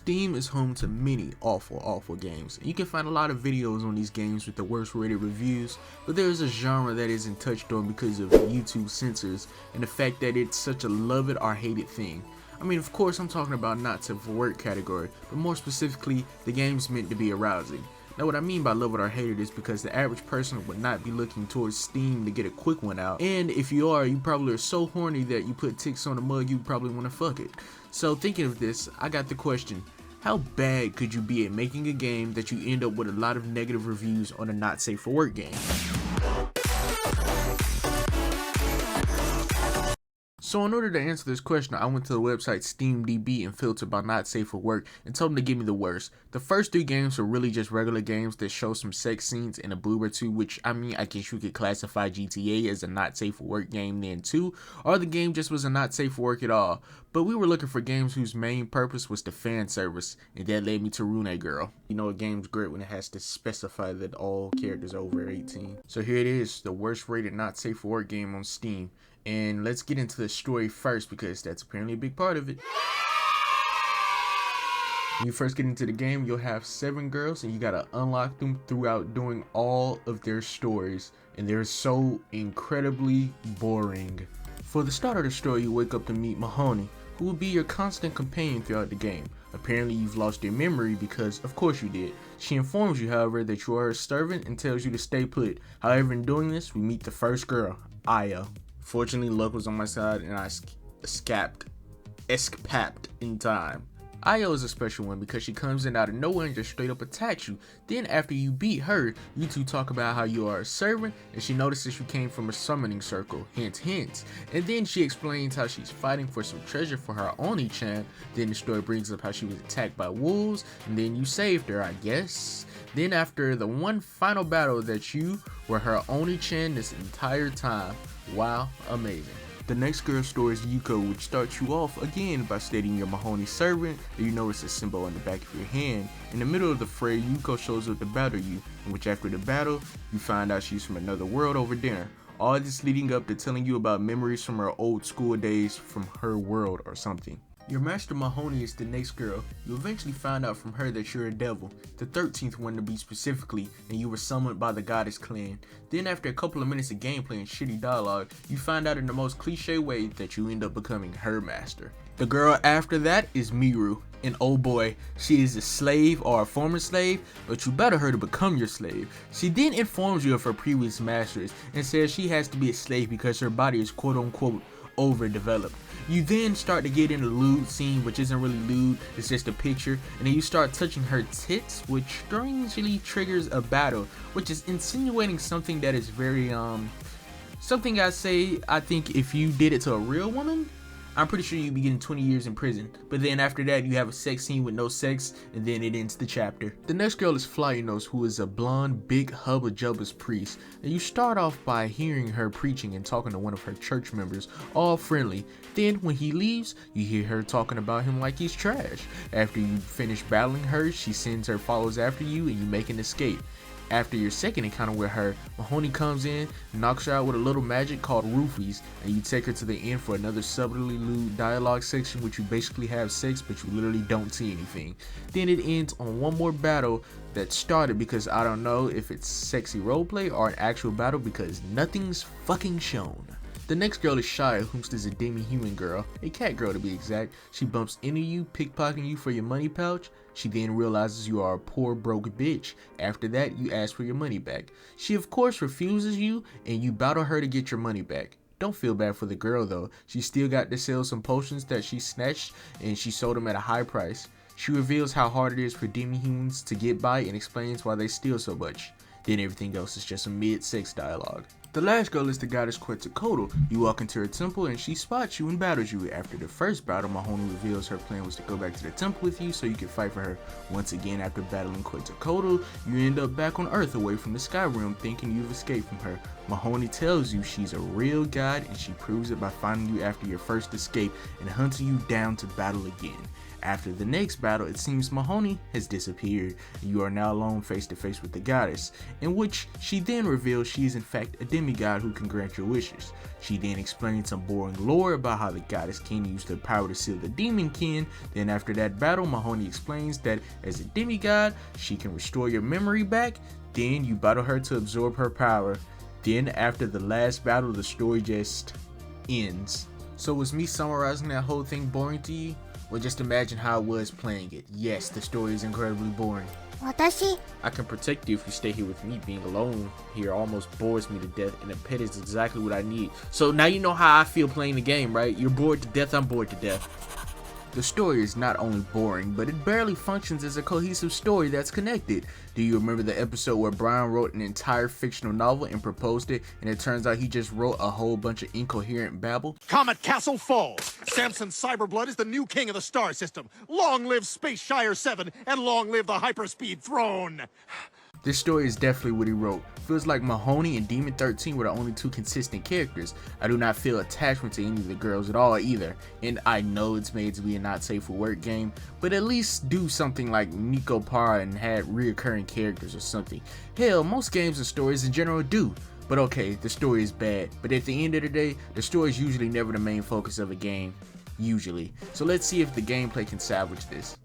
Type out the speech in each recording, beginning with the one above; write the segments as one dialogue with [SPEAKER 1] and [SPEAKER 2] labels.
[SPEAKER 1] Steam is home to many awful games. You can find a lot of videos on these games with the worst rated reviews, but there is a genre that isn't touched on because of YouTube censors and the fact that it's such a love it or hate it thing. I mean, of course I'm talking about not safe for work category, but more specifically, the game's meant to be arousing. Now what I mean by love it or hate it is because the average person would not be looking towards Steam to get a quick one out, and if you are, you probably are so horny that you put ticks on a mug you probably want to fuck it. So thinking of this, I got the question, how bad could you be at making a game that you end up with a lot of negative reviews on a not safe for work game? So in order to answer this question, I went to the website SteamDB and filtered by not safe for work and told them to give me the worst. The first 3 games were really just regular games that show some sex scenes and a boob or two, which I mean I guess you could classify GTA as a not safe for work game then too, or the game just was a not safe for work at all. But we were looking for games whose main purpose was the fan service, and that led me to Rune Girl. You know a game's great when it has to specify that all characters are over 18. So here it is, the worst rated not safe for work game on Steam. And let's get into the story first because that's apparently a big part of it. When you first get into the game, you'll have 7 girls and you gotta unlock them throughout doing all of their stories. And they're so incredibly boring. For the start of the story, you wake up to meet Mahoney, who will be your constant companion throughout the game. Apparently you've lost your memory because of course you did. She informs you, however, that you are her servant and tells you to stay put. However, in doing this, we meet the first girl, Aya. Fortunately, luck was on my side and I escaped in time. Io is a special one because she comes in out of nowhere and just straight up attacks you. Then after you beat her, you two talk about how you are a servant and she notices you came from a summoning circle, hint hint. And then she explains how she's fighting for some treasure for her Oni-chan. Then the story brings up how she was attacked by wolves and then you saved her, I guess. Then after the one final battle that you were her Oni-chan this entire time. Wow, amazing. The next girl's story is Yuko, which starts you off again by stating you're Mahoney's servant, and you notice a symbol on the back of your hand. In the middle of the fray, Yuko shows up to battle you, in which after the battle, you find out she's from another world over dinner. All this leading up to telling you about memories from her old school days from her world or something. Your master Mahoney is the next girl. You eventually find out from her that you're a devil, the 13th one to be specifically, and you were summoned by the goddess clan. Then after a couple of minutes of gameplay and shitty dialogue, you find out in the most cliche way that you end up becoming her master. The girl after that is Miru, and oh boy, she is a slave or a former slave, but you better her to become your slave. She then informs you of her previous masters and says she has to be a slave because her body is quote unquote overdeveloped. You then start to get in the lewd scene, which isn't really lewd, it's just a picture, and then you start touching her tits, which strangely triggers a battle, which is insinuating something that is very something I think if you did it to a real woman, I'm pretty sure you'd be getting 20 years in prison. But then after that, you have a sex scene with no sex, and then it ends the chapter. The next girl is Flyernos, who is a blonde, big hubba jubbas priest. And you start off by hearing her preaching and talking to one of her church members, all friendly. Then when he leaves, you hear her talking about him like he's trash. After you finish battling her, she sends her followers after you, and you make an escape. After your second encounter with her, Mahoney comes in, knocks her out with a little magic called roofies, and you take her to the end for another subtly lewd dialogue section, which you basically have sex, but you literally don't see anything. Then it ends on one more battle that started because I don't know if it's sexy roleplay or an actual battle because nothing's fucking shown. The next girl is Shia, who is a demi-human girl, a cat girl to be exact. She bumps into you, pickpocketing you for your money pouch. She then realizes you are a poor broke bitch. After that, you ask for your money back. She of course refuses you, and you battle her to get your money back. Don't feel bad for the girl though. She still got to sell some potions that she snatched, and she sold them at a high price. She reveals how hard it is for demi-humans to get by and explains why they steal so much. Then everything else is just some mid-sex dialogue. The last girl is the goddess Quetzalcoatl. You walk into her temple and she spots you and battles you. After the first battle, Mahoney reveals her plan was to go back to the temple with you so you can fight for her. Once again, after battling Quetzalcoatl, you end up back on Earth away from the Sky Realm thinking you've escaped from her. Mahoney tells you she's a real god and she proves it by finding you after your first escape and hunting you down to battle again. After the next battle, it seems Mahoney has disappeared, and you are now alone face to face with the goddess, in which she then reveals she is in fact a demigod who can grant your wishes. She then explains some boring lore about how the goddess can use her power to seal the demon kin. Then after that battle, Mahoney explains that as a demigod, she can restore your memory back. Then you battle her to absorb her power. Then after the last battle, the story just ends. So was me summarizing that whole thing boring to you? Well, just imagine how I was playing it. Yes, the story is incredibly boring.
[SPEAKER 2] 私
[SPEAKER 1] I can protect you if you stay here with me. Being alone here almost bores me to death, and a pet is exactly what I need. So now you know how I feel playing the game, right? You're bored to death, I'm bored to death. The story is not only boring, but it barely functions as a cohesive story that's connected. Do you remember the episode where Brian wrote an entire fictional novel and proposed it, and it turns out he just wrote a whole bunch of incoherent babble?
[SPEAKER 3] Comet Castle falls. Samson Cyberblood is the new king of the star system. Long live Space Shire 7, and long live the Hyperspeed Throne.
[SPEAKER 1] This story is definitely what he wrote. Feels like Mahoney and Demon 13 were the only two consistent characters. I do not feel attachment to any of the girls at all either. And I know it's made to be a not safe for work game, but at least do something like Nico Parra and had reoccurring characters or something. Hell, most games and stories in general do. But okay, the story is bad. But at the end of the day, the story is usually never the main focus of a game. Usually. So let's see if the gameplay can salvage this.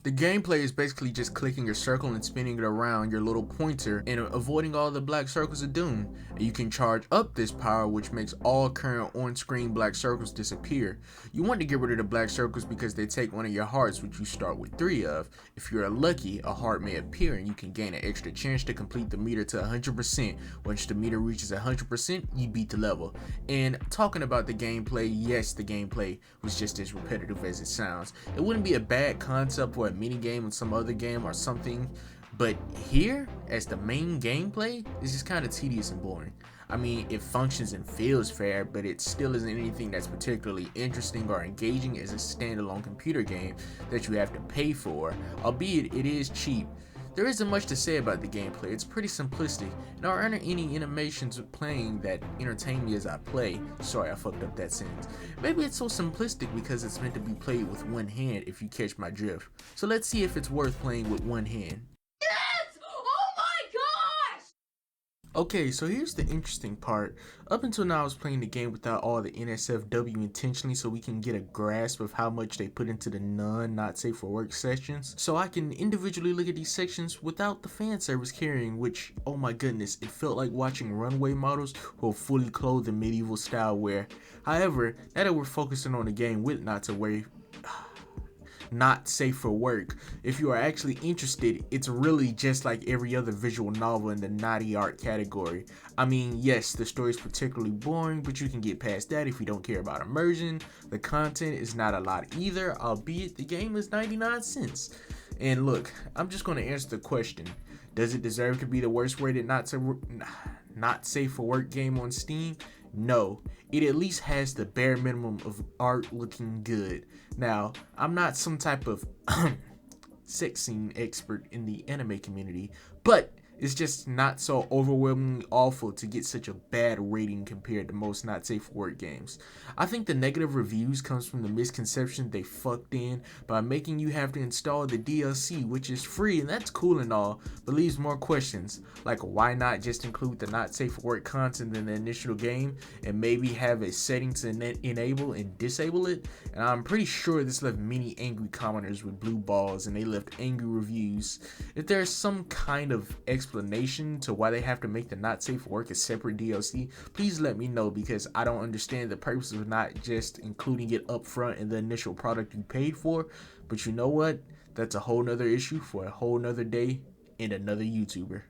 [SPEAKER 1] The gameplay is basically just clicking your circle and spinning it around your little pointer and avoiding all the black circles of doom. And you can charge up this power, which makes all current on-screen black circles disappear. You want to get rid of the black circles because they take one of your hearts, which you start with 3 of. If you're lucky, a heart may appear and you can gain an extra chance to complete the meter to 100%. Once the meter reaches 100%, you beat the level. And talking about the gameplay, yes, the gameplay was just as repetitive as it sounds. It wouldn't be a bad concept for a mini game in some other game or something, but here as the main gameplay is just kind of tedious and boring. I mean, it functions and feels fair, but it still isn't anything that's particularly interesting or engaging as a standalone computer game that you have to pay for, albeit it is cheap. There isn't much to say about the gameplay. It's pretty simplistic, and there aren't any animations of playing that entertain me as I play. Sorry, I fucked up that sentence. Maybe it's so simplistic because it's meant to be played with one hand, if you catch my drift. So let's see if it's worth playing with one hand.
[SPEAKER 2] Yes! Oh my gosh!
[SPEAKER 1] Okay, so here's the interesting part. Up until now, I was playing the game without all the NSFW intentionally so we can get a grasp of how much they put into the not safe for work sections. So I can individually look at these sections without the fan service carrying, which, oh my goodness, it felt like watching runway models who are fully clothed in medieval style wear. However, now that we're focusing on the game with not safe for work, if you are actually interested, it's really just like every other visual novel in the naughty art category. I mean, yes, the story is particularly boring, but you can get past that if you don't care about immersion. The content is not a lot either, albeit the game is 99 cents. And look, I'm just going to answer the question. Does it deserve to be the worst rated not safe for work game on Steam? No, it at least has the bare minimum of art looking good. Now, I'm not some type of sex scene expert in the anime community, but it's just not so overwhelmingly awful to get such a bad rating compared to most not safe for work games. I think the negative reviews comes from the misconception they fucked in by making you have to install the DLC, which is free, and that's cool and all, but leaves more questions, like why not just include the not safe for work content in the initial game and maybe have a setting to enable and disable it. And I'm pretty sure this left many angry commenters with blue balls, and they left angry reviews. If there's some kind of explanation to why they have to make the not safe for work a separate DLC, please let me know, because I don't understand the purpose of not just including it up front in the initial product you paid for. But you know what? That's a whole nother issue for a whole nother day and another YouTuber.